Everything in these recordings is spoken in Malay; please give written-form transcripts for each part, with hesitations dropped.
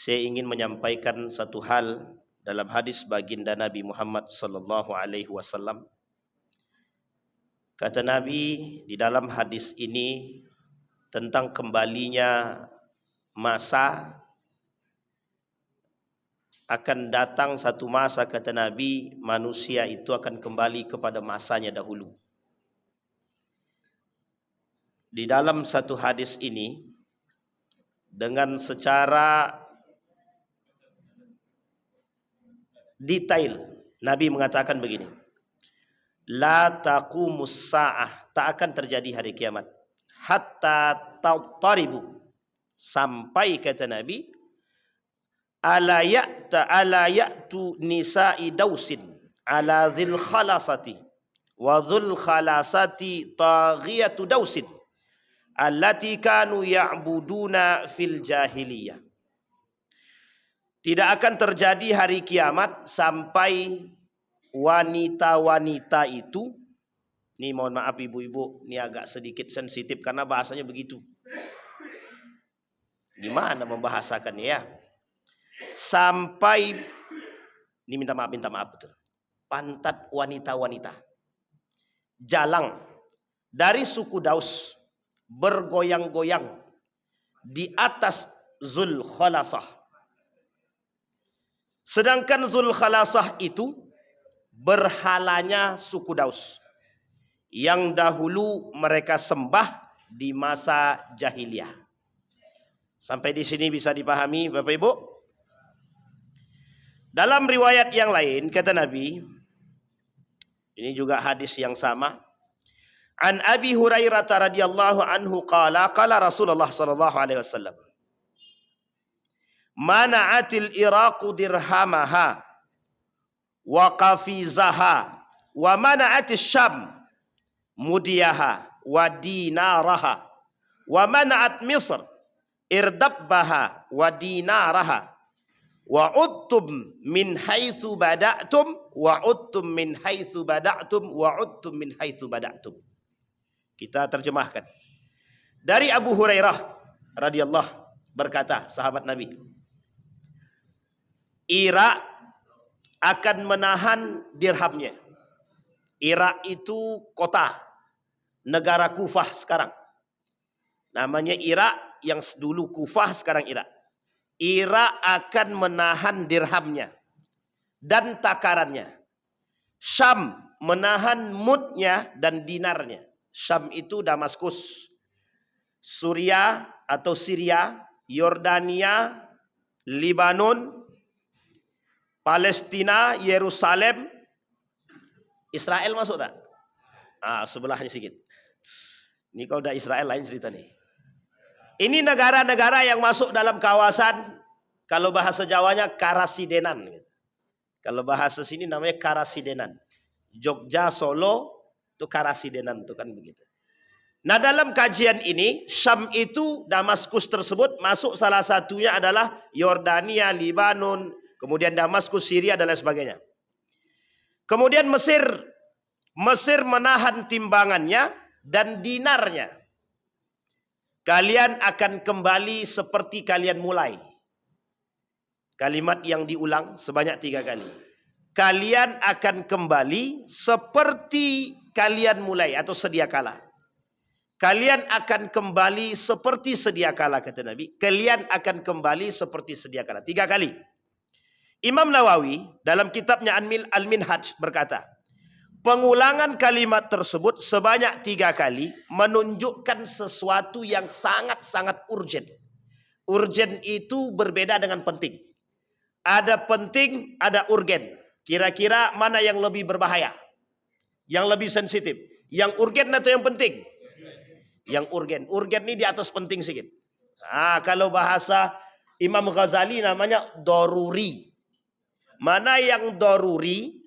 Saya ingin menyampaikan satu hal dalam hadis baginda Nabi Muhammad sallallahu alaihi wasallam. Kata Nabi di dalam hadis ini tentang kembalinya masa, akan datang satu masa, kata Nabi, manusia itu akan kembali kepada masanya dahulu. Di dalam satu hadis ini dengan secara detail Nabi mengatakan begini, la taqumus sa'ah, tak akan terjadi hari kiamat, hatta taribu, sampai kata Nabi, ala ya'tu nisa'i dausin ala dhil khalasati wa dhul khalasati taghiyatu dausin allati kanu ya'buduna fil jahiliyah. Tidak akan terjadi hari kiamat sampai wanita-wanita itu, ini mohon maaf ibu-ibu, ini agak sedikit sensitif karena bahasanya begitu. Gimana membahasakannya ya? Sampai, ini minta maaf betul. Pantat wanita-wanita, jalang dari suku Daus bergoyang-goyang di atas Zul Khalasah. Sedangkan Zul Khalasah itu berhalanya suku Daus yang dahulu mereka sembah di masa jahiliyah. Sampai di sini bisa dipahami Bapak Ibu? Dalam riwayat yang lain kata Nabi, ini juga hadis yang sama, an Abi Hurairah radhiyallahu anhu qala Rasulullah sallallahu alaihi wasallam, mana'atil iraqu dirhamaha wa qafizaha wa mana'atis syam mudiyaha wa dinaraha wa mana'at Misr irdabbaha wa dinaraha wa uttum min haitsu bada'tum wa uttum min haitsu bada'tum wa uttum min haitsu bada'tum. Kita terjemahkan. Dari Abu Hurairah radhiyallahu berkata, sahabat Nabi, Irak akan menahan dirhamnya. Irak itu kota, negara Kufah sekarang. Namanya Irak, yang dulu Kufah sekarang Irak. Irak akan menahan dirhamnya dan takarannya. Syam menahan mudnya dan dinarnya. Syam itu Damaskus, Suriah atau Syria, Yordania, Libanon, Palestina, Yerusalem, Israel masuk tak? Sebelahnya sedikit. Ini kalau udah Israel lain cerita nih. Ini negara-negara yang masuk dalam kawasan, kalau bahasa Jawanya Karasidenan. Kalau bahasa sini namanya Karasidenan. Jogja, Solo, itu Karasidenan itu kan begitu. Nah dalam kajian ini, Syam itu Damaskus tersebut masuk, salah satunya adalah Yordania, Libanon, kemudian Damaskus, Syria dan lain sebagainya. Kemudian Mesir menahan timbangannya dan dinarnya. Kalian akan kembali seperti kalian mulai. Kalimat yang diulang sebanyak 3 kali. Kalian akan kembali seperti kalian mulai atau sedia kala. Kalian akan kembali seperti sedia kala, kata Nabi. Kalian akan kembali seperti sedia kala. 3 kali. Imam Nawawi dalam kitabnya Al-Minhaj berkata, pengulangan kalimat tersebut sebanyak 3 kali menunjukkan sesuatu yang sangat-sangat urgent. Urgent itu berbeda dengan penting. Ada penting, ada urgen. Kira-kira mana yang lebih berbahaya? Yang lebih sensitif? Yang urgen atau yang penting? Yang urgen. Urgen ini di atas penting sedikit. Kalau bahasa Imam Ghazali namanya doruri. Mana yang doruri,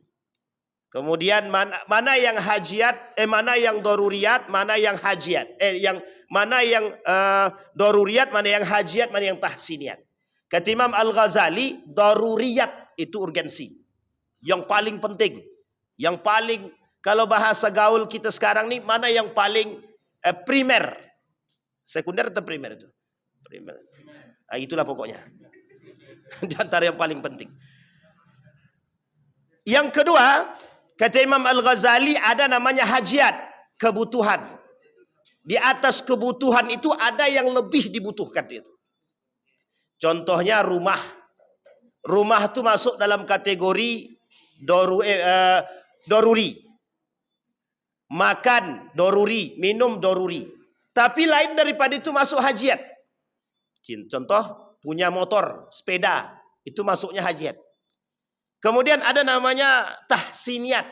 kemudian mana yang hajiat, mana yang doruriyat, mana yang hajiat, mana yang doruriyat, mana yang hajiat, mana yang tahsiniyat. Kata Imam Al-Ghazali, doruriyat itu urgensi, yang paling penting, yang paling, kalau bahasa gaul kita sekarang nih, mana yang paling primer, sekunder atau primer itu? Primer. Itulah pokoknya. Di antara yang paling penting. Yang kedua, kata Imam Al-Ghazali, ada namanya hajat, kebutuhan. Di atas kebutuhan itu ada yang lebih dibutuhkan itu. Contohnya rumah. Rumah itu masuk dalam kategori doruri. Makan doruri, minum doruri. Tapi lain daripada itu masuk hajat. Contoh, punya motor, sepeda, itu masuknya hajat. Kemudian ada namanya tahsiniyat.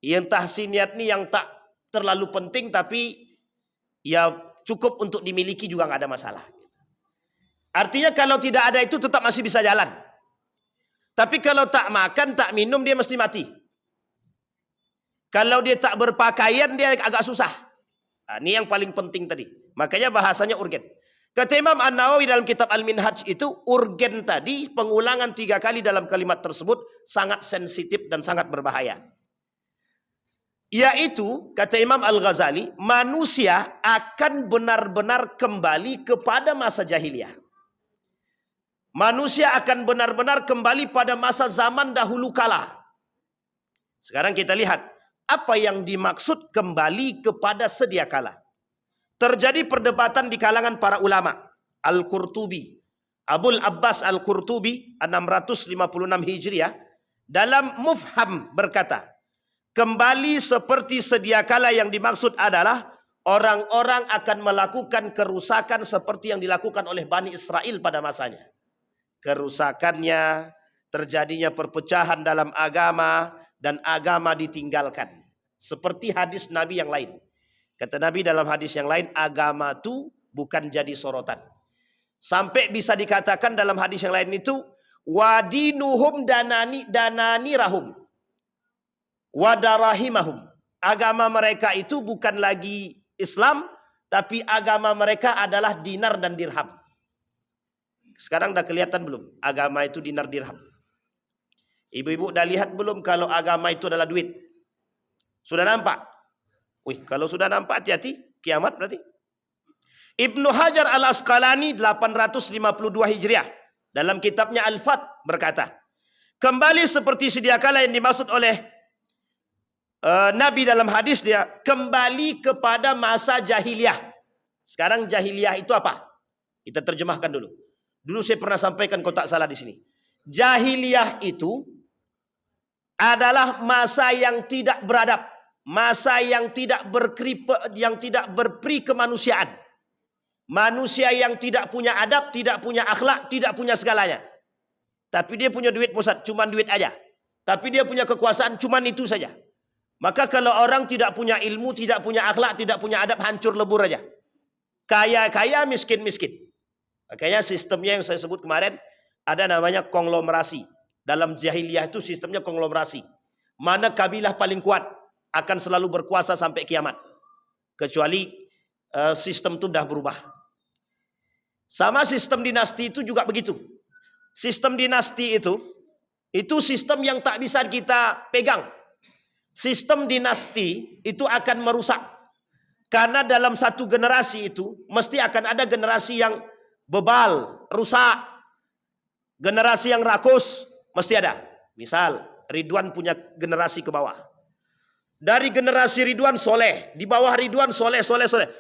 Yang tahsiniyat ini yang tak terlalu penting tapi ya cukup untuk dimiliki juga nggak ada masalah. Artinya kalau tidak ada itu tetap masih bisa jalan. Tapi kalau tak makan, tak minum, dia mesti mati. Kalau dia tak berpakaian, dia agak susah. Nah, ini yang paling penting tadi. Makanya bahasanya urgen. Kata Imam An-Nawawi dalam kitab Al-Minhaj itu, urgen tadi, pengulangan 3 kali dalam kalimat tersebut, sangat sensitif dan sangat berbahaya. Yaitu, kata Imam Al-Ghazali, manusia akan benar-benar kembali kepada masa jahiliyah. Manusia akan benar-benar kembali pada masa zaman dahulu kala. Sekarang kita lihat, apa yang dimaksud kembali kepada sedia kala. Terjadi perdebatan di kalangan para ulama. Al-Qurtubi, Abul Abbas Al-Qurtubi, 656 Hijriah, dalam Mufham berkata, kembali seperti sedia kala yang dimaksud adalah orang-orang akan melakukan kerusakan seperti yang dilakukan oleh Bani Israel pada masanya. Kerusakannya, terjadinya perpecahan dalam agama, dan agama ditinggalkan. Seperti hadis Nabi yang lain. Kata Nabi dalam hadis yang lain, agama itu bukan jadi sorotan. Sampai bisa dikatakan dalam hadis yang lain itu, wadinuhum danani rahum. Wadarahimahum. Agama mereka itu bukan lagi Islam, tapi agama mereka adalah dinar dan dirham. Sekarang dah kelihatan belum? Agama itu dinar dirham. Ibu-ibu dah lihat belum kalau agama itu adalah duit? Sudah nampak? Wih, kalau sudah nampak hati-hati, kiamat berarti. Ibnu Hajar Al-Asqalani 852 Hijriah dalam kitabnya Al-Fath berkata, kembali seperti sedia kala yang dimaksud oleh Nabi dalam hadis dia, kembali kepada masa jahiliyah. Sekarang jahiliyah itu apa? Kita terjemahkan dulu. Dulu saya pernah sampaikan, kalau tak salah di sini. Jahiliyah itu adalah masa yang tidak beradab, masa yang tidak berperi kemanusiaan. Manusia yang tidak punya adab, tidak punya akhlak, tidak punya segalanya. Tapi dia punya duit pusat, cuman duit aja. Tapi dia punya kekuasaan, cuman itu saja. Maka kalau orang tidak punya ilmu, tidak punya akhlak, tidak punya adab, hancur lebur aja. Kaya-kaya, miskin-miskin. Makanya sistemnya yang saya sebut kemarin, ada namanya konglomerasi. Dalam jahiliyah itu sistemnya konglomerasi. Mana kabilah paling kuat akan selalu berkuasa sampai kiamat. Kecuali sistem itu dah berubah. Sama sistem dinasti itu juga begitu. Sistem dinasti itu sistem yang tak bisa kita pegang. Sistem dinasti itu akan merusak. Karena dalam satu generasi itu mesti akan ada generasi yang bebal, rusak. Generasi yang rakus mesti ada. Misal Ridwan punya generasi ke bawah. Dari generasi Ridwan soleh, di bawah Ridwan soleh.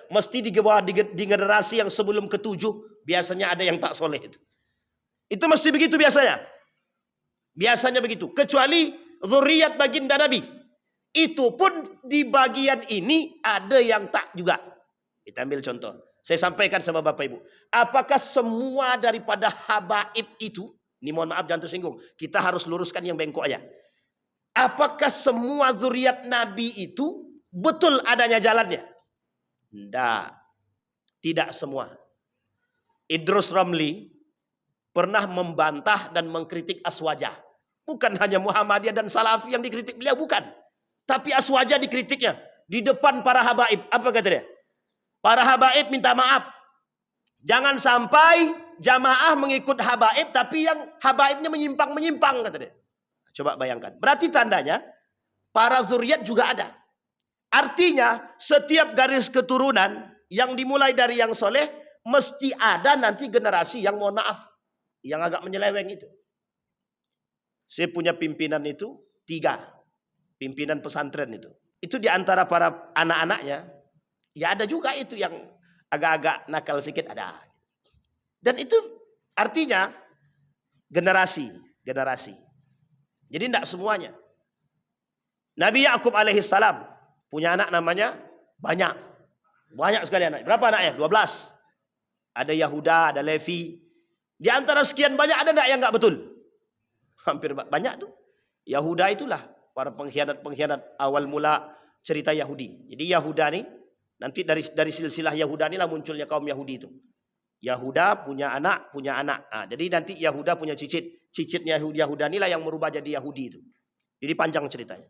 Mesti di generasi yang sebelum ke-7 biasanya ada yang tak soleh itu. Itu mesti begitu biasanya. Biasanya begitu. Kecuali zuriat baginda Nabi. Itu pun di bagian ini ada yang tak juga. Kita ambil contoh. Saya sampaikan sama Bapak Ibu. Apakah semua daripada habaib itu, ini mohon maaf jangan tersinggung, kita harus luruskan yang bengkok aja. Apakah semua zuriat Nabi itu betul adanya jalannya? Tidak semua. Idrus Ramli pernah membantah dan mengkritik Aswajah. Bukan hanya Muhammadiyah dan Salafi yang dikritik beliau, bukan. Tapi Aswajah dikritiknya di depan para habaib. Apa kata dia? Para habaib minta maaf. Jangan sampai jamaah mengikut habaib, tapi yang habaibnya menyimpang, kata dia. Coba bayangkan. Berarti tandanya para zuriat juga ada. Artinya setiap garis keturunan yang dimulai dari yang soleh, mesti ada nanti generasi yang mohon maaf, yang agak menyeleweng itu. Saya punya pimpinan itu 3, pimpinan pesantren itu. Itu di antara para anak-anaknya, ya ada juga itu yang agak-agak nakal sedikit ada. Dan itu artinya generasi. Jadi tidak semuanya. Nabi Yakub alaihissalam punya anak namanya banyak sekali anak. Berapa anaknya? 12. Ada Yahuda, ada Levi. Di antara sekian banyak ada enggak yang enggak betul? Hampir banyak tuh. Yahuda itulah para pengkhianat awal mula cerita Yahudi. Jadi Yahuda nih, nanti dari silsilah Yahuda inilah munculnya kaum Yahudi itu. Yahuda punya anak. Nah, jadi nanti Yahuda punya cicitnya Yahuda inilah yang merubah jadi Yahudi itu. Jadi panjang ceritanya.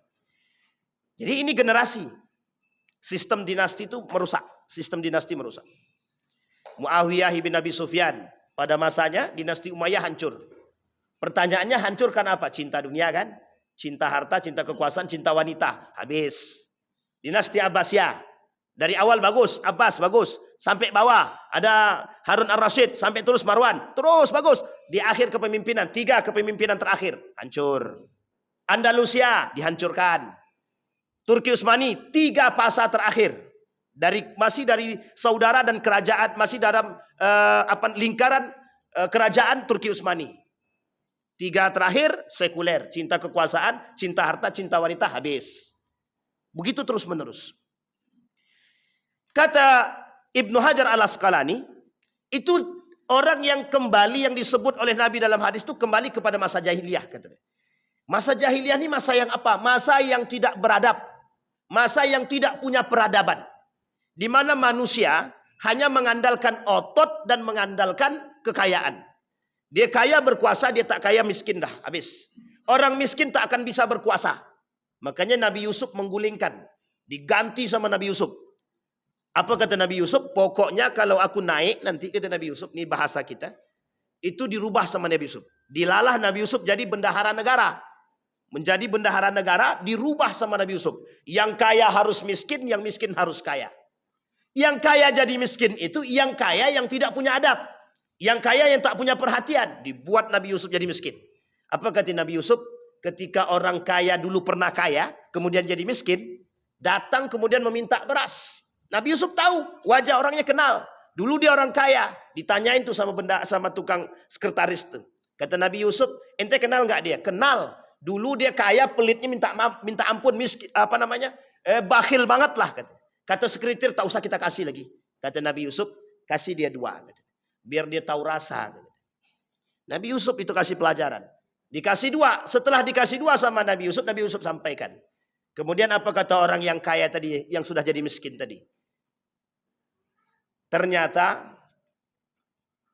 Jadi ini generasi. Sistem dinasti itu merusak. Muawiyah bin Abi Sufyan pada masanya dinasti Umayyah hancur. Pertanyaannya hancur karena apa? Cinta dunia kan? Cinta harta, cinta kekuasaan, cinta wanita. Habis. Dinasti Abbasiyah. Dari awal bagus, Abbas bagus. Sampai bawah ada Harun ar-Rasyid. Sampai terus Marwan. Terus bagus. Di akhir kepemimpinan, 3 kepemimpinan terakhir. Hancur. Andalusia dihancurkan. Turki Utsmani 3 fasa terakhir. Masih dari saudara dan kerajaan. Masih dalam lingkaran kerajaan Turki Utsmani. 3 terakhir sekuler, cinta kekuasaan, cinta harta, cinta wanita, habis. Begitu terus menerus. Kata Ibnu Hajar al-Asqalani, itu orang yang kembali yang disebut oleh Nabi dalam hadis itu kembali kepada masa jahiliyah. Katanya. Masa jahiliyah ini masa yang apa? Masa yang tidak beradab. Masa yang tidak punya peradaban. Di mana manusia hanya mengandalkan otot dan mengandalkan kekayaan. Dia kaya berkuasa, dia tak kaya miskin dah, habis. Orang miskin tak akan bisa berkuasa. Makanya Nabi Yusuf menggulingkan. Diganti sama Nabi Yusuf. Apa kata Nabi Yusuf? Pokoknya kalau aku naik, nanti kata Nabi Yusuf, ini bahasa kita. Itu dirubah sama Nabi Yusuf. Dilalah Nabi Yusuf jadi bendahara negara. Menjadi bendahara negara, dirubah sama Nabi Yusuf. Yang kaya harus miskin, yang miskin harus kaya. Yang kaya jadi miskin itu, yang kaya yang tidak punya adab. Yang kaya yang tak punya perhatian. Dibuat Nabi Yusuf jadi miskin. Apa kata Nabi Yusuf? Ketika orang kaya dulu pernah kaya, kemudian jadi miskin, datang kemudian meminta beras. Nabi Yusuf tahu, wajah orangnya kenal. Dulu dia orang kaya, ditanyain tuh sama tukang sekretaris tuh. Kata Nabi Yusuf, ente kenal nggak dia? Kenal. Dulu dia kaya, pelitnya minta ampun, miskin, bakhil banget lah. Kata sekretar, tak usah kita kasih lagi. Kata Nabi Yusuf, kasih dia 2. Biar dia tahu rasa. Nabi Yusuf itu kasih pelajaran. Dikasih 2. Setelah dikasih 2 sama Nabi Yusuf sampaikan. Kemudian apa kata orang yang kaya tadi, yang sudah jadi miskin tadi? Ternyata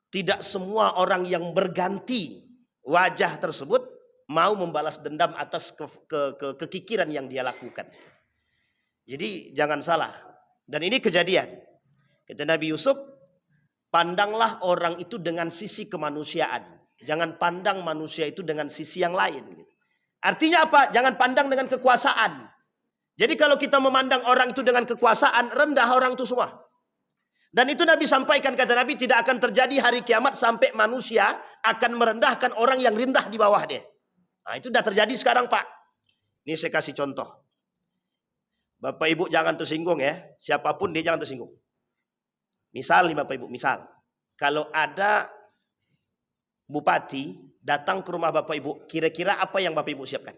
tidak semua orang yang berganti wajah tersebut mau membalas dendam atas kekikiran yang dia lakukan. Jadi jangan salah. Dan ini kejadian. Kata Nabi Yusuf, pandanglah orang itu dengan sisi kemanusiaan. Jangan pandang manusia itu dengan sisi yang lain. Artinya apa? Jangan pandang dengan kekuasaan. Jadi kalau kita memandang orang itu dengan kekuasaan, rendah orang itu semua. Dan itu Nabi sampaikan, kata Nabi, tidak akan terjadi hari kiamat sampai manusia akan merendahkan orang yang rendah di bawah dia. Nah, itu sudah terjadi sekarang, Pak. Ini saya kasih contoh. Bapak Ibu jangan tersinggung ya. Siapapun dia jangan tersinggung. Misal nih Bapak Ibu, misal. Kalau ada bupati datang ke rumah Bapak Ibu, kira-kira apa yang Bapak Ibu siapkan?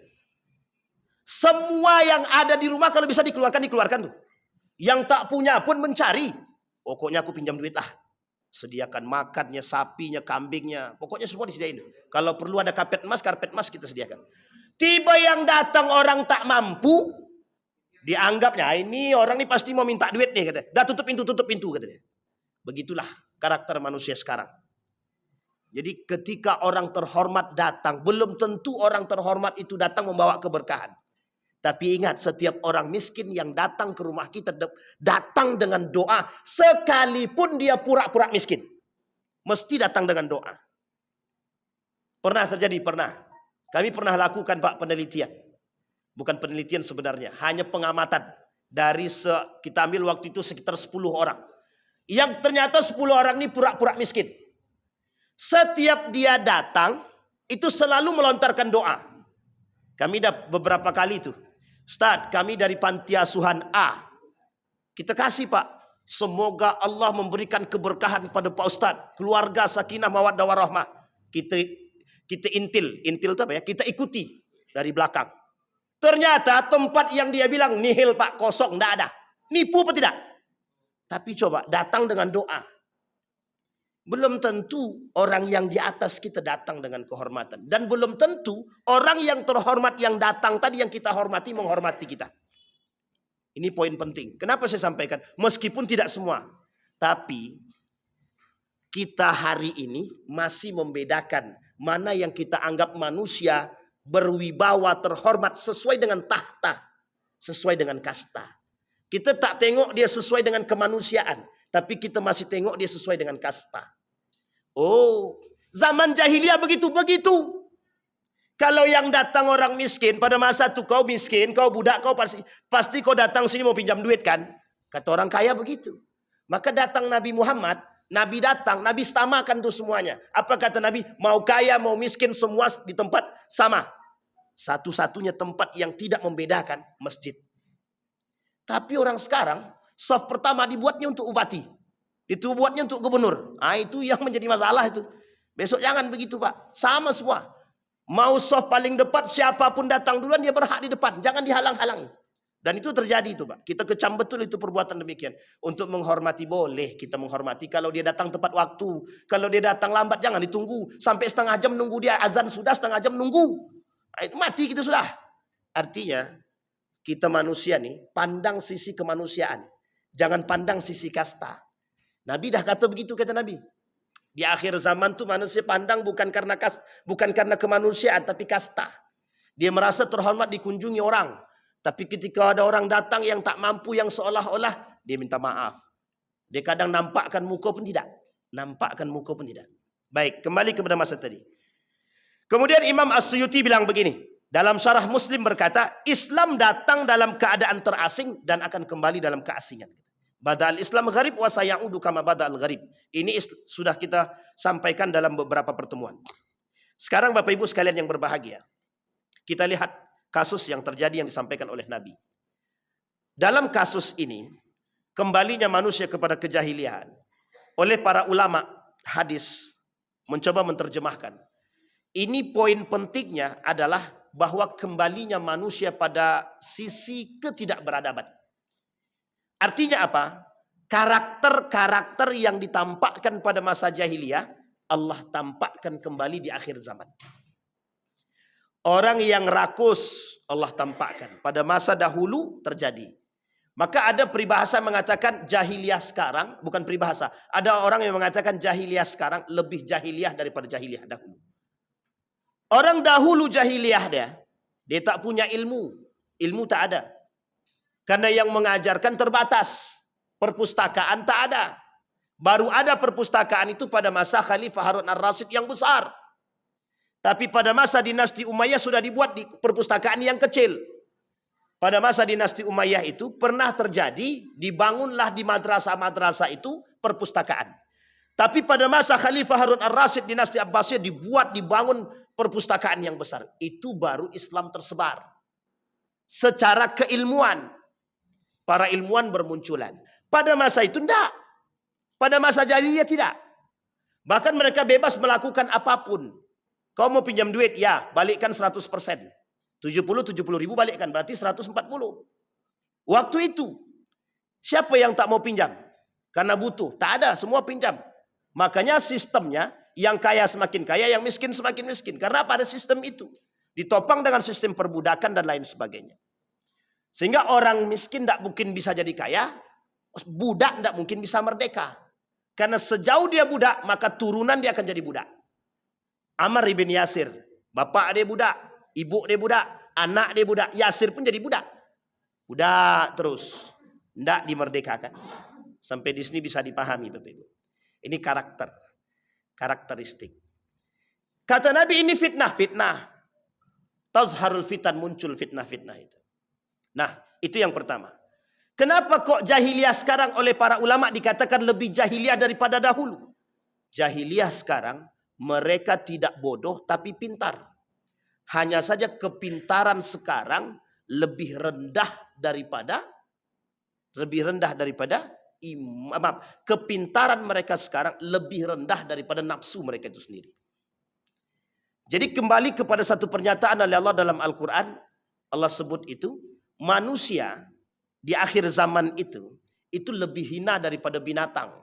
Semua yang ada di rumah kalau bisa dikeluarkan tuh. Yang tak punya pun mencari. Pokoknya aku pinjam duit lah. Sediakan makannya, sapinya, kambingnya. Pokoknya semua disediain. Kalau perlu ada karpet emas kita sediakan. Tiba yang datang orang tak mampu, dianggapnya ini orang ini pasti mau minta duit nih katanya. Dah tutup pintu katanya. Begitulah karakter manusia sekarang. Jadi ketika orang terhormat datang, belum tentu orang terhormat itu datang membawa keberkahan. Tapi ingat, setiap orang miskin yang datang ke rumah kita datang dengan doa, sekalipun dia pura-pura miskin. Mesti datang dengan doa. Pernah terjadi? Pernah. Kami pernah lakukan Pak penelitian. Bukan penelitian sebenarnya, hanya pengamatan. Kita ambil waktu itu sekitar 10 orang. Yang ternyata 10 orang ini pura-pura miskin. Setiap dia datang, itu selalu melontarkan doa. Kami dah beberapa kali itu. Ustaz, kami dari panti asuhan A. Kita kasih Pak. Semoga Allah memberikan keberkahan pada Pak Ustaz. Keluarga sakinah mawaddah warahmah. Kita intil itu apa ya? Kita ikuti dari belakang. Ternyata tempat yang dia bilang nihil Pak, kosong, enggak ada. Nipu apa tidak? Tapi coba datang dengan doa. Belum tentu orang yang di atas kita datang dengan kehormatan. Dan belum tentu orang yang terhormat yang datang tadi yang kita hormati menghormati kita. Ini poin penting. Kenapa saya sampaikan? Meskipun tidak semua. Tapi kita hari ini masih membedakan mana yang kita anggap manusia berwibawa terhormat sesuai dengan tahta. Sesuai dengan kasta. Kita tak tengok dia sesuai dengan kemanusiaan. Tapi kita masih tengok dia sesuai dengan kasta. Oh, zaman jahiliyah begitu. Kalau yang datang orang miskin, pada masa itu kau miskin, kau budak, kau pasti kau datang sini mau pinjam duit kan? Kata orang kaya begitu. Maka datang Nabi Muhammad, Nabi datang, Nabi samakan tuh semuanya. Apa kata Nabi? Mau kaya, mau miskin, semua di tempat sama. Satu-satunya tempat yang tidak membedakan, masjid. Tapi orang sekarang, soft pertama dibuatnya untuk bupati. Dibuatnya untuk gubernur. Nah, itu yang menjadi masalah itu. Besok jangan begitu Pak. Sama semua. Mau soft paling depan, siapapun datang duluan dia berhak di depan. Jangan dihalang-halangi. Dan itu terjadi itu Pak. Kita kecam betul itu perbuatan demikian. Untuk menghormati boleh kita menghormati. Kalau dia datang tepat waktu. Kalau dia datang lambat jangan ditunggu. Sampai setengah jam nunggu dia. Azan sudah setengah jam nunggu. Nah, itu mati kita sudah. Artinya kita manusia nih pandang sisi kemanusiaan. Jangan pandang sisi kasta. Nabi dah kata begitu kata Nabi. Di akhir zaman tuh manusia pandang bukan karena kemanusiaan tapi kasta. Dia merasa terhormat dikunjungi orang. Tapi ketika ada orang datang yang tak mampu yang seolah-olah dia minta maaf. Dia kadang nampakkan muka pun tidak. Baik, kembali kepada masa tadi. Kemudian Imam As-Suyuti bilang begini. Dalam syarah Muslim berkata, Islam datang dalam keadaan terasing dan akan kembali dalam keasingan. Badal Islam gharib wa sayaudu kama badal gharib. Ini sudah kita sampaikan dalam beberapa pertemuan. Sekarang Bapak Ibu sekalian yang berbahagia. Kita lihat kasus yang terjadi yang disampaikan oleh Nabi. Dalam kasus ini, kembalinya manusia kepada kejahilian oleh para ulama hadis mencoba menerjemahkan. Ini poin pentingnya adalah bahwa kembalinya manusia pada sisi ketidakberadaban. Artinya apa? Karakter-karakter yang ditampakkan pada masa jahiliyah, Allah tampakkan kembali di akhir zaman. Orang yang rakus, Allah tampakkan. Pada masa dahulu terjadi. Maka ada peribahasa mengatakan jahiliyah sekarang, bukan peribahasa. Ada orang yang mengatakan jahiliyah sekarang lebih jahiliyah daripada jahiliyah dahulu. Orang dahulu jahiliyah dia tak punya ilmu. Ilmu tak ada. Karena yang mengajarkan terbatas. Perpustakaan tak ada. Baru ada perpustakaan itu pada masa Khalifah Harun ar-Rasyid yang besar. Tapi pada masa dinasti Umayyah sudah dibuat di perpustakaan yang kecil. Pada masa dinasti Umayyah itu pernah terjadi, dibangunlah di madrasah-madrasah itu perpustakaan. Tapi pada masa Khalifah Harun ar-Rasyid dinasti Abbasiyah dibangun perpustakaan yang besar. Itu baru Islam tersebar. Secara keilmuan. Para ilmuwan bermunculan. Pada masa itu tidak. Pada masa jahiliyah tidak. Bahkan mereka bebas melakukan apapun. Kau mau pinjam duit? Ya, balikkan 100%. 70 ribu balikkan. Berarti 140. Waktu itu. Siapa yang tak mau pinjam? Karena butuh. Tak ada. Semua pinjam. Makanya sistemnya. Yang kaya semakin kaya. Yang miskin semakin miskin. Karena pada sistem itu. Ditopang dengan sistem perbudakan dan lain sebagainya. Sehingga orang miskin tidak mungkin bisa jadi kaya, budak tidak mungkin bisa merdeka. Karena sejauh dia budak, maka turunan dia akan jadi budak. Ammar ibn Yasir, bapak dia budak, ibu dia budak, anak dia budak, Yasir pun jadi budak. Budak terus, tidak dimerdekakan. Sampai di sini bisa dipahami Bapak Ibu. Ini karakteristik. Kata Nabi ini fitnah. Tazharul fitan, muncul fitnah itu. Nah, itu yang pertama. Kenapa kok jahiliyah sekarang oleh para ulama dikatakan lebih jahiliyah daripada dahulu? Jahiliyah sekarang Mereka tidak bodoh tapi pintar. Hanya saja kepintaran sekarang lebih rendah daripada kepintaran mereka sekarang lebih rendah daripada nafsu mereka itu sendiri. Jadi kembali kepada satu pernyataan oleh Allah dalam Al-Quran. Allah sebut itu, manusia di akhir zaman itu lebih hina daripada binatang.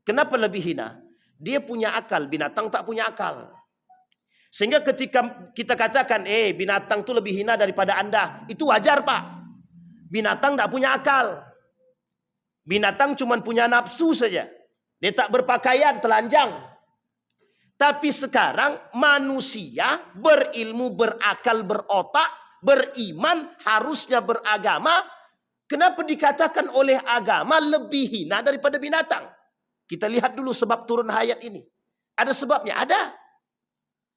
Kenapa lebih hina? Dia punya akal, binatang tak punya akal. Sehingga ketika kita katakan, binatang itu lebih hina daripada Anda, itu wajar Pak. Binatang tak punya akal. Binatang cuma punya nafsu saja. Dia tak berpakaian, telanjang. Tapi sekarang manusia berilmu, berakal, berotak, beriman, harusnya beragama. Kenapa dikatakan oleh agama lebih hina daripada binatang? Kita lihat dulu sebab turun ayat ini. Ada sebabnya? Ada.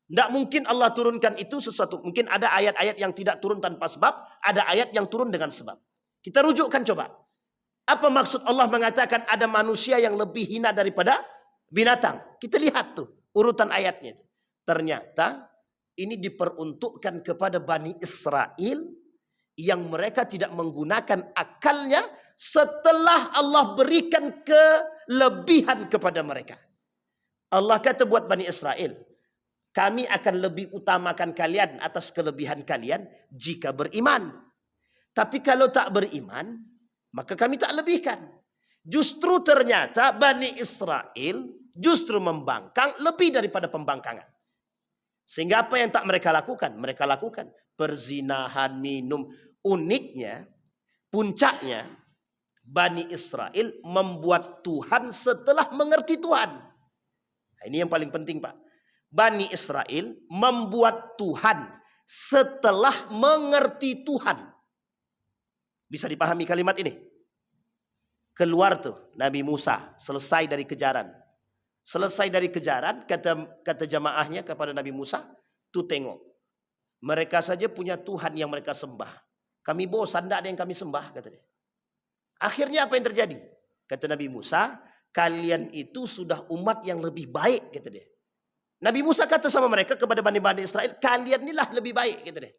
Tidak mungkin Allah turunkan itu sesuatu. Mungkin ada ayat-ayat yang tidak turun tanpa sebab. Ada ayat yang turun dengan sebab. Kita rujukkan coba. Apa maksud Allah mengatakan ada manusia yang lebih hina daripada binatang? Kita lihat tuh urutan ayatnya. Ternyata ini diperuntukkan kepada Bani Israel yang mereka tidak menggunakan akalnya setelah Allah berikan kelebihan kepada mereka. Allah kata buat Bani Israel, kami akan lebih utamakan kalian atas kelebihan kalian jika beriman. Tapi kalau tak beriman, maka kami tak lebihkan. Justru ternyata Bani Israel justru membangkang lebih daripada pembangkangan. Sehingga apa yang tak mereka lakukan? Mereka lakukan perzinahan, minum. Uniknya, puncaknya, Bani Israel membuat Tuhan setelah mengerti Tuhan. Nah, ini yang paling penting Pak. Bani Israel membuat Tuhan setelah mengerti Tuhan. Bisa dipahami kalimat ini? Keluar tuh Nabi Musa, selesai dari kejaran. Selesai dari kejaran, kata jamaahnya kepada Nabi Musa, tuh tengok. Mereka saja punya Tuhan yang mereka sembah. Kami bosan, tidak ada yang kami sembah, kata dia. Akhirnya apa yang terjadi? Kata Nabi Musa, kalian itu sudah umat yang lebih baik, kata dia. Nabi Musa kata sama mereka kepada Bani Israel, kalian inilah lebih baik, kata dia.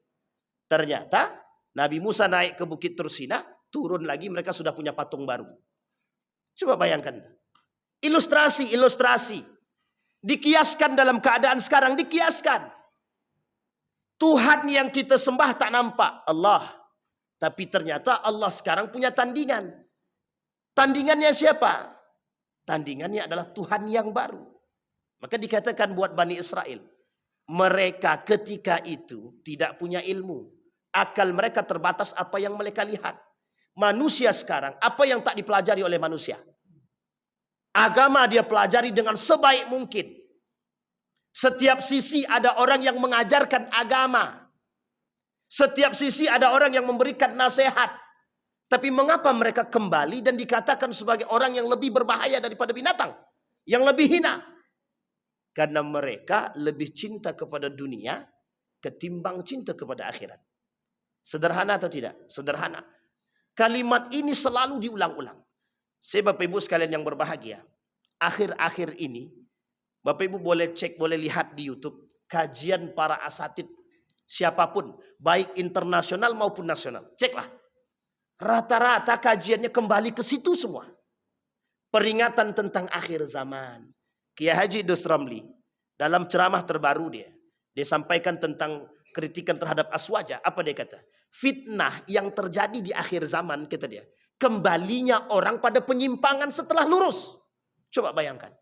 Ternyata Nabi Musa naik ke Bukit Tursina, turun lagi mereka sudah punya patung baru. Coba bayangkan. Ilustrasi. Dikiaskan dalam keadaan sekarang, dikiaskan. Tuhan yang kita sembah tak nampak, Allah. Tapi ternyata Allah sekarang punya tandingan. Tandingannya siapa? Tandingannya adalah Tuhan yang baru. Maka dikatakan buat Bani Israel, mereka ketika itu tidak punya ilmu. Akal mereka terbatas apa yang mereka lihat. Manusia sekarang, apa yang tak dipelajari oleh manusia? Agama dia pelajari dengan sebaik mungkin. Setiap sisi ada orang yang mengajarkan agama. Setiap sisi ada orang yang memberikan nasihat. Tapi mengapa mereka kembali dan dikatakan sebagai orang yang lebih berbahaya daripada binatang? Yang lebih hina. Karena mereka lebih cinta kepada dunia ketimbang cinta kepada akhirat. Sederhana atau tidak? Sederhana. Kalimat ini selalu diulang-ulang. Saya Bapak Ibu sekalian yang berbahagia. Akhir-akhir ini, Bapak Ibu boleh cek, boleh lihat di YouTube. Kajian para asatid. Siapapun. Baik internasional maupun nasional. Ceklah. Rata-rata kajiannya kembali ke situ semua. Peringatan tentang akhir zaman. Kiai Haji Idrus Ramli. Dalam ceramah terbaru dia sampaikan tentang kritikan terhadap Aswaja. Apa dia kata? Fitnah yang terjadi di akhir zaman, kata dia. Kembalinya orang pada penyimpangan setelah lurus. Coba bayangkan.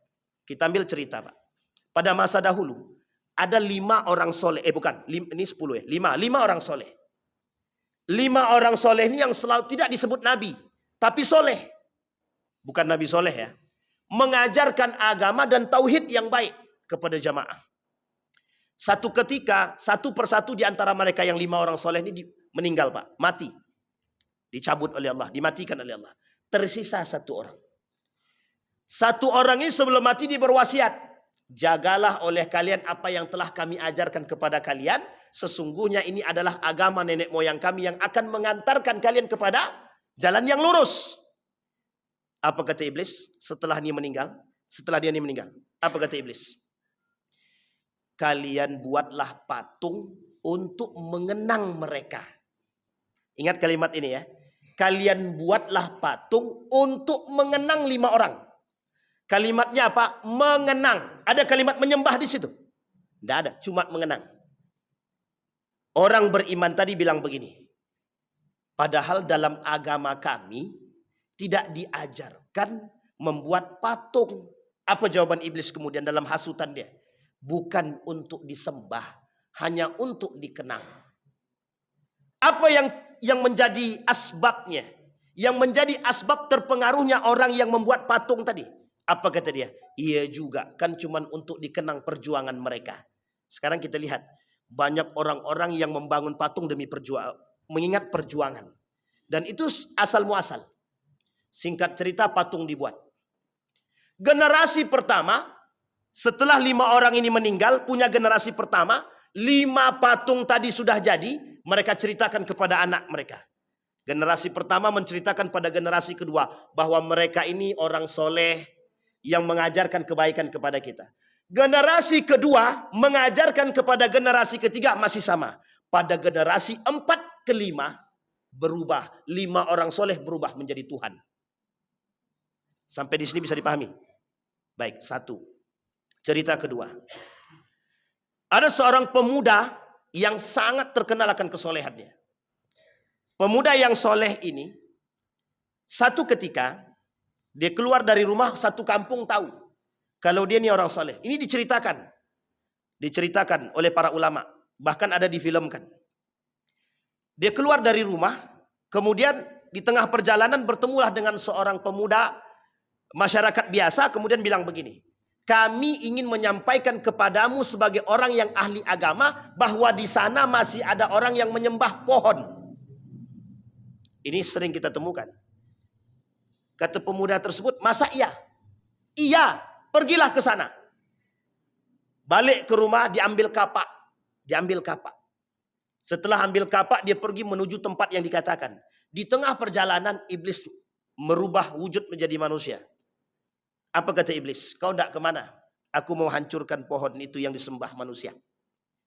Kita ambil cerita Pak. Pada masa dahulu. Ada 5 orang soleh. Ini 10 ya. 5 orang soleh. 5 orang soleh ini yang selalu tidak disebut nabi. Tapi soleh. Bukan nabi soleh ya. Mengajarkan agama dan tauhid yang baik kepada jamaah. Satu ketika, satu persatu di antara mereka yang 5 orang soleh ini meninggal Pak. Mati. Dicabut oleh Allah. Dimatikan oleh Allah. Tersisa 1 orang. 1 orang ini sebelum mati dia berwasiat. Jagalah oleh kalian apa yang telah kami ajarkan kepada kalian. Sesungguhnya ini adalah agama nenek moyang kami yang akan mengantarkan kalian kepada jalan yang lurus. Apa kata iblis setelah dia meninggal? Setelah dia meninggal. Apa kata iblis? kalian buatlah patung untuk mengenang mereka. Ingat kalimat ini ya. Kalian buatlah patung untuk mengenang 5 orang. Kalimatnya apa? Mengenang. Ada kalimat menyembah di situ? Tidak ada, cuma mengenang. Orang beriman tadi bilang begini. Padahal dalam agama kami tidak diajarkan membuat patung. Apa jawaban iblis kemudian dalam hasutan dia? Bukan untuk disembah, hanya untuk dikenang. Apa yang menjadi asbabnya? Yang menjadi asbab terpengaruhnya orang yang membuat patung tadi? Apa kata dia? Iya juga, kan cuman untuk dikenang perjuangan mereka. Sekarang kita lihat, banyak orang-orang yang membangun patung demi mengingat perjuangan. Dan itu asal muasal. Singkat cerita, patung dibuat. Generasi pertama, setelah 5 orang ini meninggal, punya generasi pertama, 5 patung tadi sudah jadi, mereka ceritakan kepada anak mereka. Generasi pertama menceritakan pada generasi kedua, bahwa mereka ini orang soleh, yang mengajarkan kebaikan kepada kita. Generasi kedua, mengajarkan kepada generasi ketiga, masih sama. Pada generasi 4 ke 5, berubah. 5 orang soleh berubah menjadi Tuhan. Sampai di sini bisa dipahami? Baik, 1. Cerita kedua. Ada seorang pemuda yang sangat terkenal akan kesolehannya. Pemuda yang soleh ini, satu ketika, dia keluar dari rumah, satu kampung tahu. Kalau dia ini orang soleh. Ini diceritakan. Diceritakan oleh para ulama. Bahkan ada difilmkan. Dia keluar dari rumah, kemudian di tengah perjalanan bertemulah dengan seorang pemuda masyarakat biasa, kemudian bilang begini. Kami ingin menyampaikan kepadamu sebagai orang yang ahli agama, bahwa di sana masih ada orang yang menyembah pohon. Ini sering kita temukan. Kata pemuda tersebut, masa iya? Iya, pergilah ke sana. Balik ke rumah, diambil kapak. Diambil kapak. Setelah ambil kapak, dia pergi menuju tempat yang dikatakan. Di tengah perjalanan, iblis merubah wujud menjadi manusia. Apa kata iblis? Kau tidak kemana? Aku mau hancurkan pohon itu yang disembah manusia.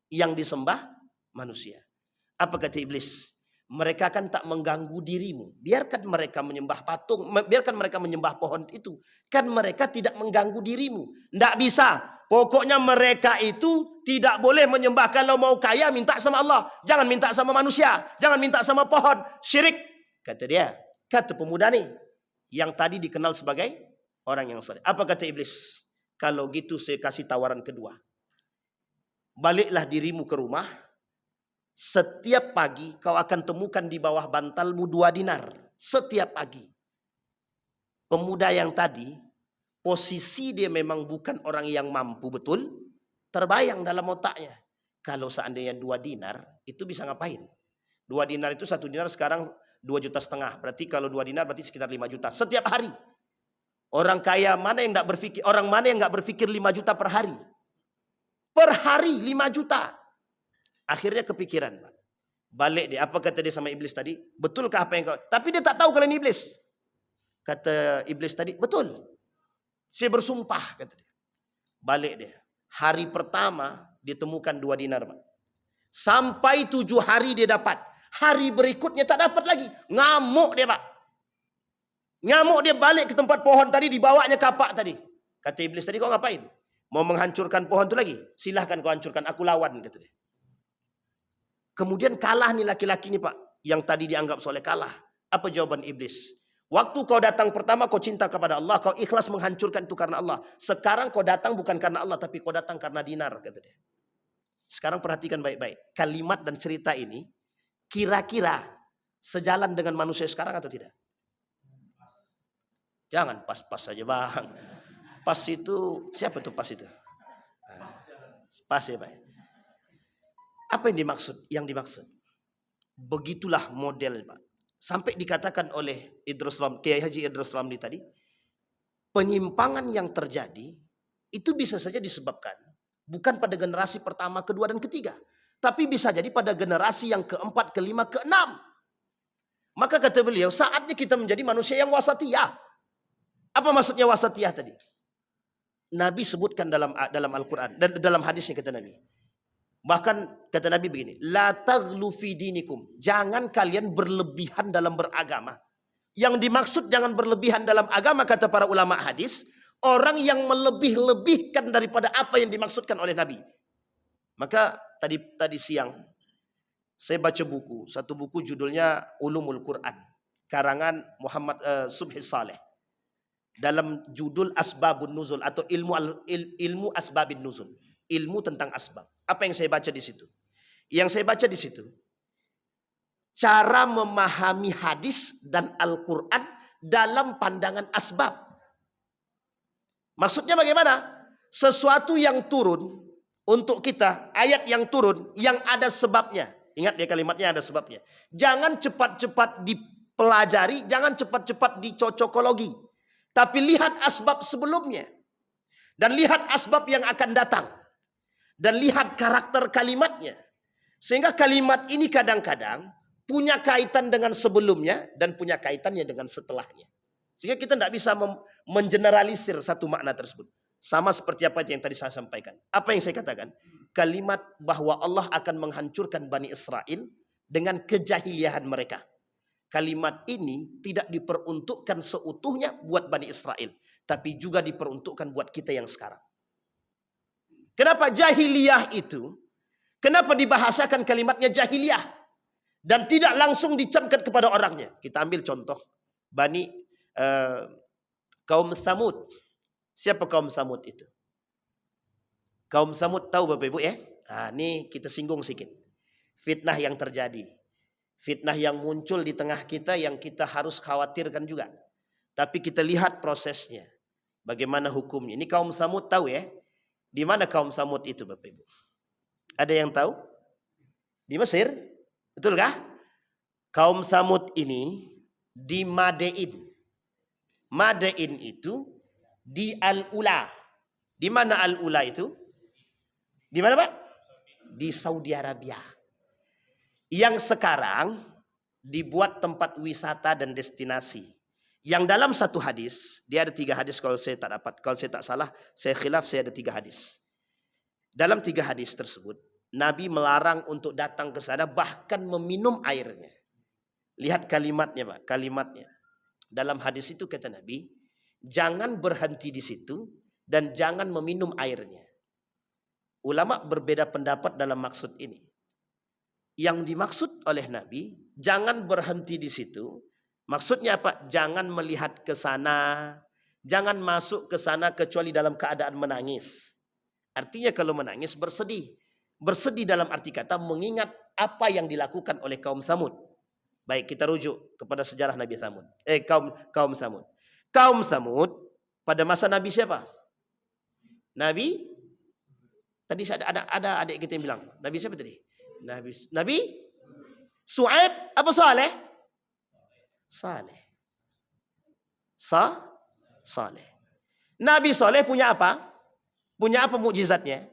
Yang disembah manusia. Apa kata iblis? Mereka kan tak mengganggu dirimu. Biarkan mereka menyembah patung. Biarkan mereka menyembah pohon itu. Kan mereka tidak mengganggu dirimu. Tidak bisa. Pokoknya mereka itu tidak boleh menyembah. Kalau mau kaya, minta sama Allah. Jangan minta sama manusia. Jangan minta sama pohon. Syirik. Kata dia. Kata pemuda nih. Yang tadi dikenal sebagai orang yang saleh. Apa kata iblis? Kalau gitu saya kasih tawaran kedua. Baliklah dirimu ke rumah. Setiap pagi kau akan temukan di bawah bantalmu 2 dinar. Setiap pagi. Pemuda yang tadi, posisi dia memang bukan orang yang mampu betul. Terbayang dalam otaknya. Kalau seandainya 2 dinar, itu bisa ngapain? 2 dinar itu 1 dinar sekarang 2,5 juta. Berarti kalau 2 dinar berarti sekitar 5 juta. Setiap hari. Orang kaya mana yang enggak berpikir, orang mana yang enggak berpikir 5 juta per hari? Per hari 5 juta. Akhirnya kepikiran, Pak. Balik dia. Apa kata dia sama iblis tadi? Betulkah apa yang kau... Tapi dia tak tahu kalau ini iblis. Kata iblis tadi, betul. Saya bersumpah, kata dia. Balik dia. Hari pertama ditemukan 2 dinar, Pak. Sampai 7 hari dia dapat. Hari berikutnya tak dapat lagi. Ngamuk dia, Pak. Ngamuk dia, balik ke tempat pohon tadi, dibawanya kapak tadi. Kata iblis tadi, kau ngapain? Mau menghancurkan pohon itu lagi? Silahkan kau hancurkan, aku lawan, kata dia. Kemudian kalah nih laki-laki ini, Pak. Yang tadi dianggap soleh, kalah. Apa jawaban iblis? Waktu kau datang pertama kau cinta kepada Allah, kau ikhlas menghancurkan itu karena Allah. Sekarang kau datang bukan karena Allah, tapi kau datang karena dinar, kata dia. Sekarang perhatikan baik-baik. Kalimat dan cerita ini kira-kira sejalan dengan manusia sekarang atau tidak? Jangan pas-pas saja, Bang. Pas itu, siapa tuh pas itu? Pas ya, Pak. Apa yang dimaksud? Yang dimaksud. Begitulah model, Pak. Sampai dikatakan oleh Kiai Haji Idrus Ramli tadi, penyimpangan yang terjadi itu bisa saja disebabkan bukan pada generasi pertama, kedua, dan ketiga. Tapi bisa jadi pada generasi yang keempat, kelima, keenam. Maka kata beliau, saatnya kita menjadi manusia yang wasatiyah. Apa maksudnya wasatiyah tadi? Nabi sebutkan dalam Al-Quran dan dalam hadisnya kata Nabi. Bahkan kata Nabi begini, la taghlu fi dinikum. Jangan kalian berlebihan dalam beragama. Yang dimaksud jangan berlebihan dalam agama kata para ulama hadis, orang yang melebih-lebihkan daripada apa yang dimaksudkan oleh Nabi. Maka tadi siang saya baca satu buku judulnya Ulumul Quran, karangan Muhammad Subhi Saleh. Dalam judul Asbabun Nuzul atau ilmu asbabin nuzul, ilmu tentang asbab. Apa yang saya baca di situ? Yang saya baca di situ, cara memahami hadis dan Al-Quran dalam pandangan asbab. Maksudnya bagaimana? Sesuatu yang turun untuk kita, ayat yang turun, yang ada sebabnya. Ingat ya, kalimatnya ada sebabnya. Jangan cepat-cepat dipelajari, jangan cepat-cepat dicocokologi. Tapi lihat asbab sebelumnya. Dan lihat asbab yang akan datang. Dan lihat karakter kalimatnya. Sehingga kalimat ini kadang-kadang punya kaitan dengan sebelumnya dan punya kaitannya dengan setelahnya. Sehingga kita tidak bisa mengeneralisir satu makna tersebut. Sama seperti apa yang tadi saya sampaikan. Apa yang saya katakan? Kalimat bahwa Allah akan menghancurkan Bani Israel dengan kejahiliahan mereka. Kalimat ini tidak diperuntukkan seutuhnya buat Bani Israel. Tapi juga diperuntukkan buat kita yang sekarang. Kenapa jahiliyah itu? Kenapa dibahasakan kalimatnya jahiliyah? Dan tidak langsung dicamkan kepada orangnya. Kita ambil contoh. Kaum Tsamud. Siapa kaum Tsamud itu? Kaum Tsamud tahu Bapak Ibu ya? Nah, ini kita singgung sedikit. Fitnah yang terjadi. Fitnah yang muncul di tengah kita yang kita harus khawatirkan juga. Tapi kita lihat prosesnya. Bagaimana hukumnya. Ini kaum Tsamud tahu ya. Di mana kaum Tsamud itu Bapak Ibu? Ada yang tahu? Di Mesir. Betul kah? Kaum Tsamud ini di Madain. Madain itu di Al-Ula. Di mana Al-Ula itu? Di mana Pak? Di Saudi Arabia. Yang sekarang dibuat tempat wisata dan destinasi. Yang dalam satu hadis, dia ada 3 hadis kalau saya tak dapat. Kalau saya tak salah, saya khilaf, saya ada 3 hadis. Dalam 3 hadis tersebut, Nabi melarang untuk datang ke sana, bahkan meminum airnya. Lihat kalimatnya Pak, kalimatnya. Dalam hadis itu kata Nabi, jangan berhenti di situ dan jangan meminum airnya. Ulama berbeda pendapat dalam maksud ini. Yang dimaksud oleh Nabi, jangan berhenti di situ. Maksudnya apa? Jangan melihat ke sana. Jangan masuk ke sana kecuali dalam keadaan menangis. Artinya kalau menangis bersedih. Bersedih dalam arti kata mengingat apa yang dilakukan oleh kaum Tsamud. Baik, kita rujuk kepada sejarah Nabi Tsamud. Kaum Tsamud. Kaum Tsamud pada masa Nabi siapa? Nabi? Tadi ada adik kita yang bilang. Nabi siapa tadi? Nabi Su'aib apa Saleh? Saleh. Saleh. Nabi Saleh punya apa? Punya apa mukjizatnya?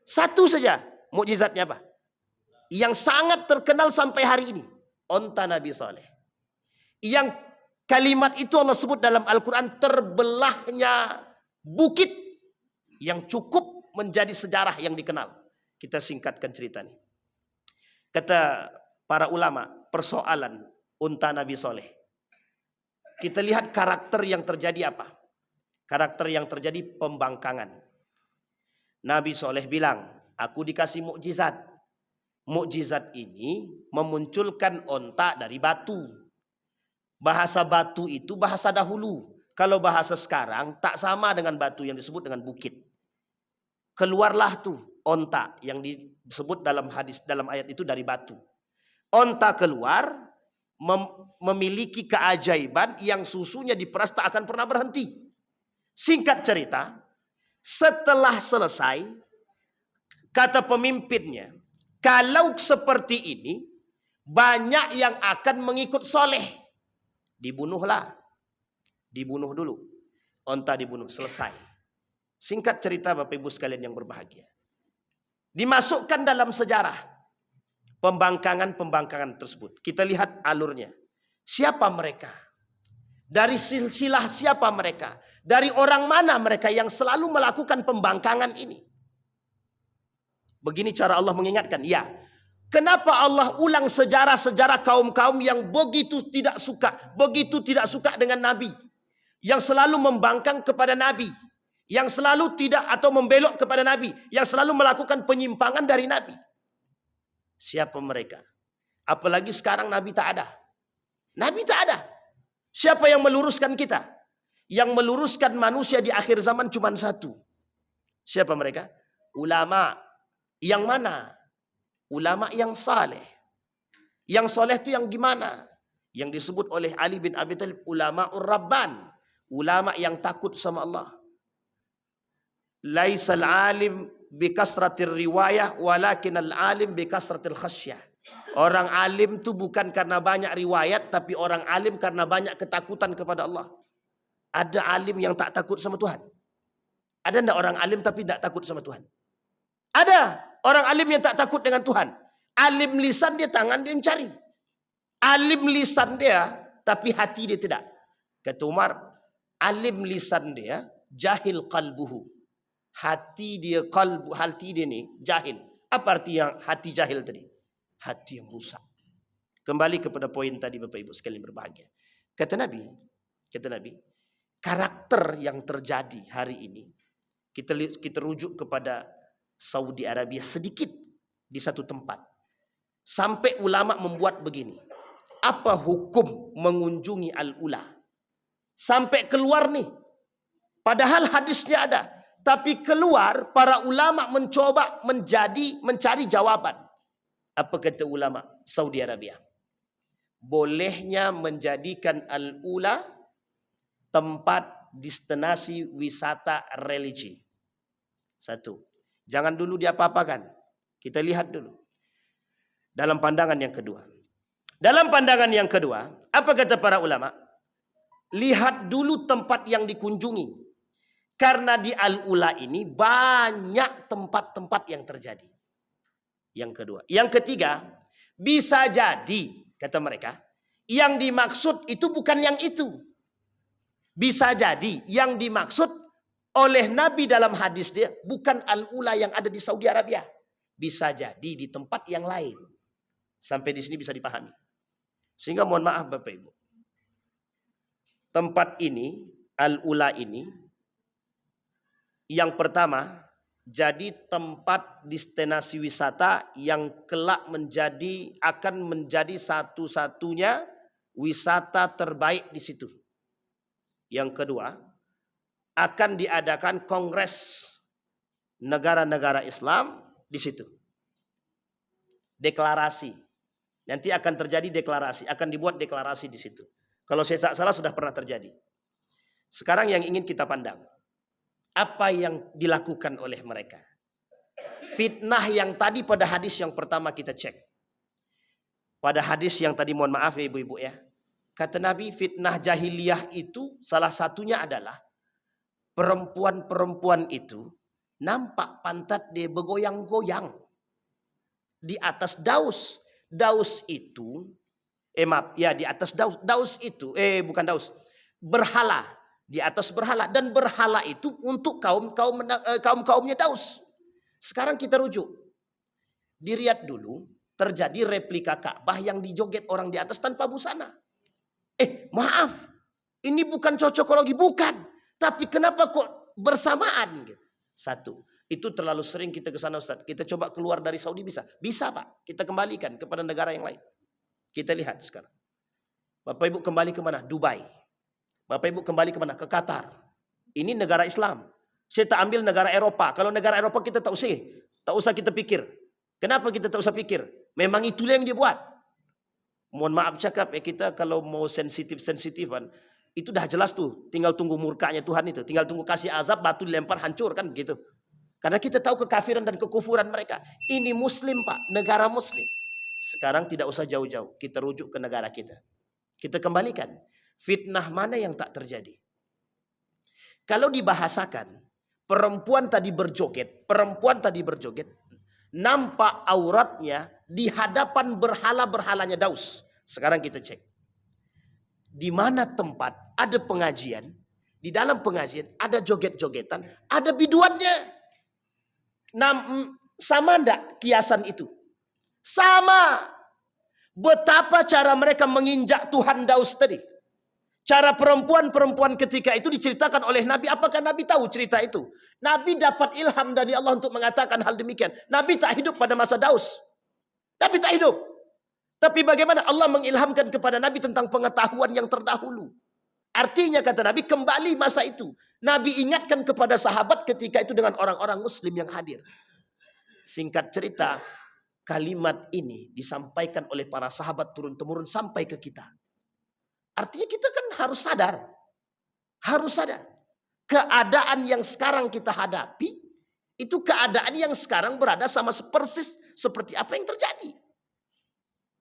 Satu saja. Mukjizatnya apa? Yang sangat terkenal sampai hari ini. Onta Nabi Saleh. Yang kalimat itu Allah sebut dalam Al-Quran terbelahnya bukit yang cukup menjadi sejarah yang dikenal. Kita singkatkan cerita ini. Kata para ulama, persoalan unta Nabi Saleh. Kita lihat karakter yang terjadi apa? Karakter yang terjadi pembangkangan. Nabi Saleh bilang, aku dikasih mukjizat. Mukjizat ini memunculkan unta dari batu. Bahasa batu itu bahasa dahulu. Kalau bahasa sekarang tak sama dengan batu yang disebut dengan bukit. Keluarlah tuh unta yang disebut dalam hadis dalam ayat itu dari batu. Unta keluar memiliki keajaiban yang susunya diperas tak akan pernah berhenti. Singkat cerita, setelah selesai kata pemimpinnya, kalau seperti ini banyak yang akan mengikut Soleh. Dibunuhlah. Dibunuh dulu. Unta dibunuh, selesai. Singkat cerita Bapak Ibu sekalian yang berbahagia. Dimasukkan dalam sejarah pembangkangan-pembangkangan tersebut. Kita lihat alurnya. Siapa mereka? Dari silsilah siapa mereka? Dari orang mana mereka yang selalu melakukan pembangkangan ini? Begini cara Allah mengingatkan. Ya, kenapa Allah ulang sejarah-sejarah kaum-kaum yang begitu tidak suka dengan Nabi, yang selalu membangkang kepada Nabi, yang selalu tidak atau membelok kepada Nabi, yang selalu melakukan penyimpangan dari Nabi. Siapa mereka? Apalagi sekarang Nabi tak ada. Nabi tak ada. Siapa yang meluruskan kita? Yang meluruskan manusia di akhir zaman cuma satu. Siapa mereka? Ulama. Yang mana? Ulama yang saleh. Yang soleh itu yang gimana? Yang disebut oleh Ali bin Abi Thalib ulama'ur rabban. Ulama yang takut sama Allah. Laisal alim bikasratir riwayah walakin al-alim bikasratil khasyah. Orang alim itu bukan karena banyak riwayat, tapi orang alim karena banyak ketakutan kepada Allah. Ada alim yang tak takut sama Tuhan? Ada enggak orang alim tapi tak takut sama Tuhan? Ada orang alim yang tak takut dengan Tuhan. Alim lisan dia, tangan dia mencari. Alim lisan dia, tapi hati dia tidak. Kata Umar, alim lisan dia, jahil qalbuhu. Hati dia ni jahil. Apa arti yang hati jahil tadi? Hati yang rusak. Kembali kepada poin tadi Bapak Ibu sekalian berbahagia. Kata Nabi, karakter yang terjadi hari ini, kita rujuk kepada Saudi Arabia sedikit di satu tempat. Sampai ulama membuat begini. Apa hukum mengunjungi al-ula? Sampai keluar nih. Padahal hadisnya ada. Tapi keluar para ulama mencoba mencari jawaban. Apa kata ulama Saudi Arabia? Bolehnya menjadikan al-ula tempat destinasi wisata religi. Satu. Jangan dulu diapa-apakan. Kita lihat dulu. Dalam pandangan yang kedua. Apa kata para ulama? Lihat dulu tempat yang dikunjungi. Karena di al-ula ini banyak tempat-tempat yang terjadi. Yang kedua. Yang ketiga, bisa jadi, kata mereka, yang dimaksud itu bukan yang itu. Bisa jadi yang dimaksud oleh Nabi dalam hadis dia bukan al-ula yang ada di Saudi Arabia. Bisa jadi di tempat yang lain. Sampai di sini bisa dipahami. Sehingga mohon maaf Bapak Ibu. Tempat ini, al-ula ini, yang pertama, jadi tempat destinasi wisata yang kelak akan menjadi satu-satunya wisata terbaik di situ. Yang kedua, akan diadakan kongres negara-negara Islam di situ. Deklarasi. Nanti akan terjadi deklarasi, akan dibuat deklarasi di situ. Kalau saya tak salah sudah pernah terjadi. Sekarang yang ingin kita pandang. Apa yang dilakukan oleh mereka? Fitnah yang tadi pada hadis yang pertama kita cek. Pada hadis yang tadi mohon maaf ya ibu-ibu ya. Kata Nabi fitnah jahiliyah itu salah satunya adalah perempuan-perempuan itu nampak pantat dia bergoyang-goyang di atas daus. Daus itu di atas daus. Daus itu bukan daus. Berhala. Di atas berhala, dan berhala itu untuk kaumnya Daus. Sekarang kita rujuk. Di Riyadh dulu terjadi replika Ka'bah yang dijoget orang di atas tanpa busana. Maaf, ini bukan cocokologi, bukan. Tapi kenapa kok bersamaan? Satu, itu terlalu sering kita ke sana Ustaz. Kita coba keluar dari Saudi bisa? Bisa Pak, kita kembalikan kepada negara yang lain. Kita lihat sekarang. Bapak Ibu kembali ke mana? Dubai. Bapak Ibu kembali ke mana? Ke Qatar. Ini negara Islam. Saya tak ambil negara Eropa. Kalau negara Eropa kita tak usah kita pikir. Kenapa kita tak usah pikir? Memang itulah yang dia buat. Mohon maaf cakap kita kalau mau sensitif-sensitifan, itu dah jelas tuh. Tinggal tunggu murkanya Tuhan itu. Tinggal tunggu kasih azab, batu dilempar hancur kan begitu. Karena kita tahu kekafiran dan kekufuran mereka. Ini Muslim Pak, negara Muslim. Sekarang tidak usah jauh-jauh. Kita rujuk ke negara kita. Kita kembalikan. Fitnah mana yang tak terjadi? Kalau dibahasakan, perempuan tadi berjoget, nampak auratnya di hadapan berhala-berhalanya Daus. Sekarang kita cek. di mana tempat ada pengajian, di dalam pengajian ada joget-jogetan, ada biduannya. Sama enggak kiasan itu? Sama. Betapa cara mereka menginjak Tuhan Daus tadi. Cara perempuan-perempuan ketika itu diceritakan oleh Nabi. Apakah Nabi tahu cerita itu? Nabi dapat ilham dari Allah untuk mengatakan hal demikian. Nabi tak hidup pada masa Daus. Nabi tak hidup. Tapi bagaimana Allah mengilhamkan kepada Nabi tentang pengetahuan yang terdahulu. Artinya kata Nabi, kembali masa itu. Nabi ingatkan kepada sahabat ketika itu dengan orang-orang muslim yang hadir. Singkat cerita, kalimat ini disampaikan oleh para sahabat turun-temurun sampai ke kita. Artinya kita kan harus sadar. Harus sadar. Keadaan yang sekarang kita hadapi, itu keadaan yang sekarang berada sama persis seperti apa yang terjadi.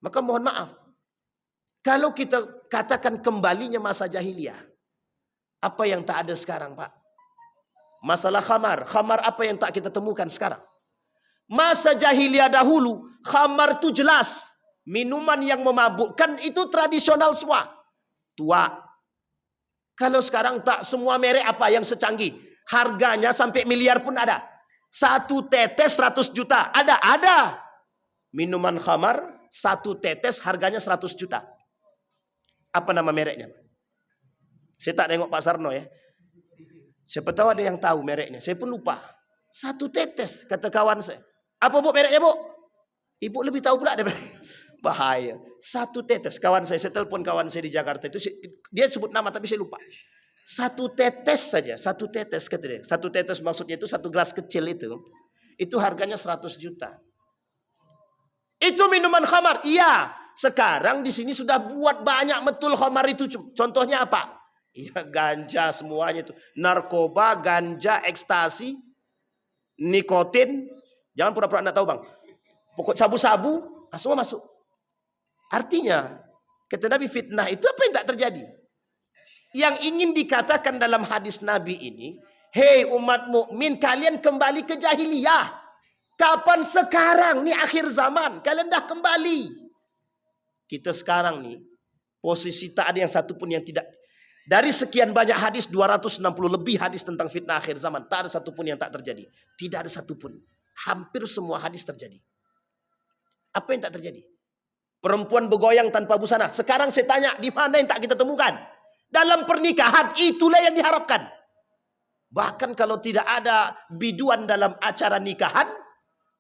Maka mohon maaf. Kalau kita katakan kembalinya masa jahiliyah. Apa yang tak ada sekarang, Pak? Masalah khamar. Khamar apa yang tak kita temukan sekarang? Masa jahiliyah dahulu, khamar itu jelas. Minuman yang memabukkan itu tradisional semua. Tua. Kalau sekarang tak semua merek apa yang secanggih. Harganya sampai miliar pun ada. 1 tetes 100 juta. Ada. Minuman khamar 1 tetes harganya 100 juta. Apa nama mereknya? Saya tak tengok Pak Sarno ya. Siapa tahu ada yang tahu mereknya. Saya pun lupa. 1 tetes kata kawan saya. Apa Bu mereknya Bu? Ibu lebih tahu pula daripada bahaya. 1 tetes. Kawan saya telepon kawan saya di Jakarta itu, dia sebut nama tapi saya lupa. 1 tetes saja, 1 tetes kata dia. 1 tetes maksudnya itu 1 gelas kecil itu. Itu harganya 100 juta. Itu minuman khamar. Iya, sekarang di sini sudah buat banyak betul khamar itu. Contohnya apa? Iya, ganja semuanya itu. Narkoba, ganja, ekstasi, nikotin. Jangan pura-pura enggak tahu, Bang. Pokok sabu-sabu, semua masuk. Artinya, kata Nabi, fitnah itu apa yang tak terjadi? Yang ingin dikatakan dalam hadis Nabi ini, hei umat mukmin, kalian kembali ke jahiliyah. Kapan sekarang? Nih akhir zaman, kalian dah kembali. Kita sekarang nih, posisi tak ada yang satu pun yang tidak. Dari sekian banyak hadis, 260 lebih hadis tentang fitnah akhir zaman, tak ada satu pun yang tak terjadi. Tidak ada satu pun. Hampir semua hadis terjadi. Apa yang tak terjadi? Perempuan bergoyang tanpa busana. Sekarang saya tanya, di mana yang tak kita temukan? Dalam pernikahan, itulah yang diharapkan. Bahkan kalau tidak ada biduan dalam acara nikahan,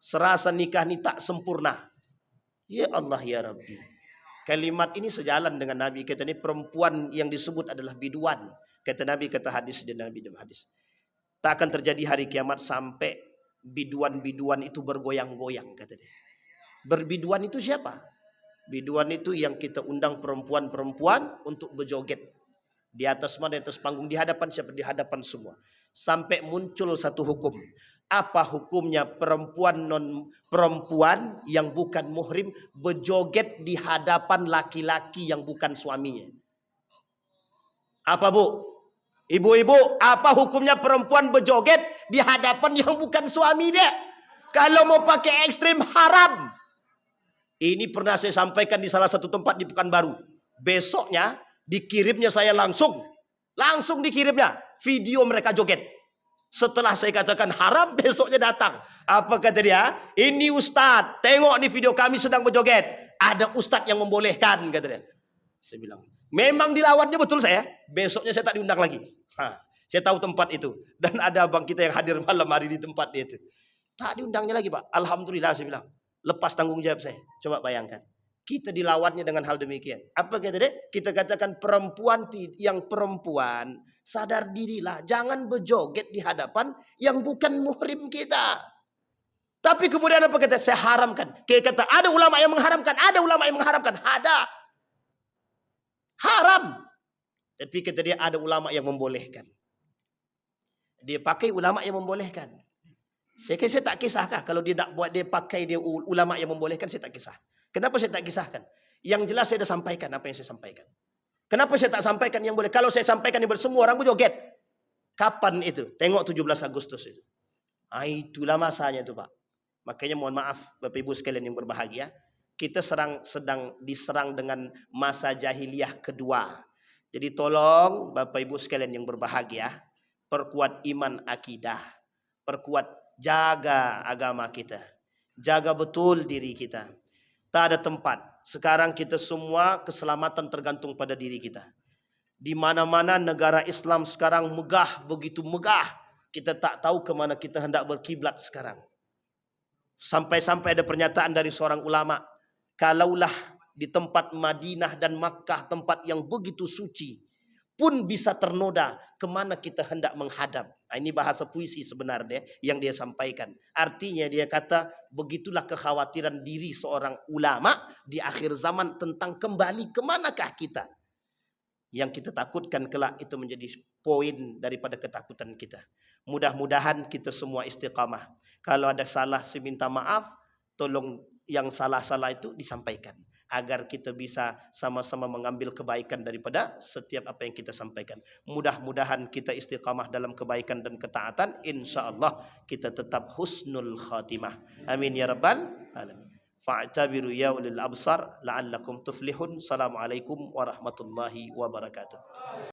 serasa nikah ini tak sempurna. Ya Allah ya Rabbi. Kalimat ini sejalan dengan Nabi. Kata ini perempuan yang disebut adalah biduan. Kata Nabi, kata hadis dan Nabi dalam hadis. Tak akan terjadi hari kiamat sampai biduan-biduan itu bergoyang-goyang. Kata dia. Berbiduan itu siapa? Biduan itu yang kita undang perempuan-perempuan untuk berjoget. Di atas mana? Di atas panggung. Di hadapan siapa? Di hadapan semua. Sampai muncul satu hukum. Apa hukumnya perempuan yang bukan muhrim berjoget di hadapan laki-laki yang bukan suaminya? Apa Bu? Ibu-ibu, apa hukumnya perempuan berjoget di hadapan yang bukan suami dia? Kalau mau pakai ekstrim, haram. Ini pernah saya sampaikan di salah satu tempat di Pekanbaru. Besoknya dikirimnya saya langsung dikirimnya video mereka joget. Setelah saya katakan haram, besoknya datang. Apa kata dia? Ini Ustadz, tengok nih video kami sedang berjoget. Ada Ustadz yang membolehkan, kata dia. Saya bilang, memang dilawannya betul saya. Besoknya saya tak diundang lagi. Saya tahu tempat itu. Dan ada abang kita yang hadir malam hari di tempat itu. Tak diundangnya lagi Pak. Alhamdulillah saya bilang. Lepas tanggung jawab saya. Coba bayangkan. Kita dilawannya dengan hal demikian. Apa kata dia? Kita katakan perempuan sadar dirilah. Jangan berjoget di hadapan yang bukan muhrim kita. Tapi kemudian apa kata? Saya haramkan. Kayak kata ada ulama yang mengharamkan. Ada ulama yang mengharamkan. Ada. Haram. Tapi kata dia ada ulama yang membolehkan. Dia pakai ulama yang membolehkan. Saya tak kisahkah kalau dia nak buat dia pakai dia ulama yang membolehkan, saya tak kisah. Kenapa saya tak kisahkan? Yang jelas saya dah sampaikan apa yang saya sampaikan. Kenapa saya tak sampaikan yang boleh? Kalau saya sampaikan yang semua orang berjoget. Kapan itu? Tengok 17 Agustus itu. Itulah masanya itu Pak. Makanya mohon maaf Bapak Ibu sekalian yang berbahagia. Kita sedang diserang dengan masa jahiliyah kedua. Jadi tolong Bapak Ibu sekalian yang berbahagia, perkuat iman akidah, perkuat jaga agama kita, jaga betul diri kita. Tak ada tempat. Sekarang kita semua keselamatan tergantung pada diri kita. Di mana-mana negara Islam sekarang megah, begitu megah. Kita tak tahu ke mana kita hendak berkiblat sekarang. Sampai-sampai ada pernyataan dari seorang ulama, kalaulah di tempat Madinah dan Makkah, tempat yang begitu suci, pun bisa ternoda, kemana kita hendak menghadap. Nah, ini bahasa puisi sebenarnya yang dia sampaikan. Artinya dia kata, begitulah kekhawatiran diri seorang ulama di akhir zaman tentang kembali kemanakah kita. Yang kita takutkan kelak itu menjadi poin daripada ketakutan kita. Mudah-mudahan kita semua istiqamah. Kalau ada salah, saya minta maaf. Tolong yang salah-salah itu disampaikan. Agar kita bisa sama-sama mengambil kebaikan daripada setiap apa yang kita sampaikan. Mudah-mudahan kita istiqamah dalam kebaikan dan ketaatan. InsyaAllah kita tetap husnul khatimah. Amin ya rabbal alamin. Fa'tabiru ya ulil absar la'allakum tuflihun. Assalamualaikum warahmatullahi wabarakatuh.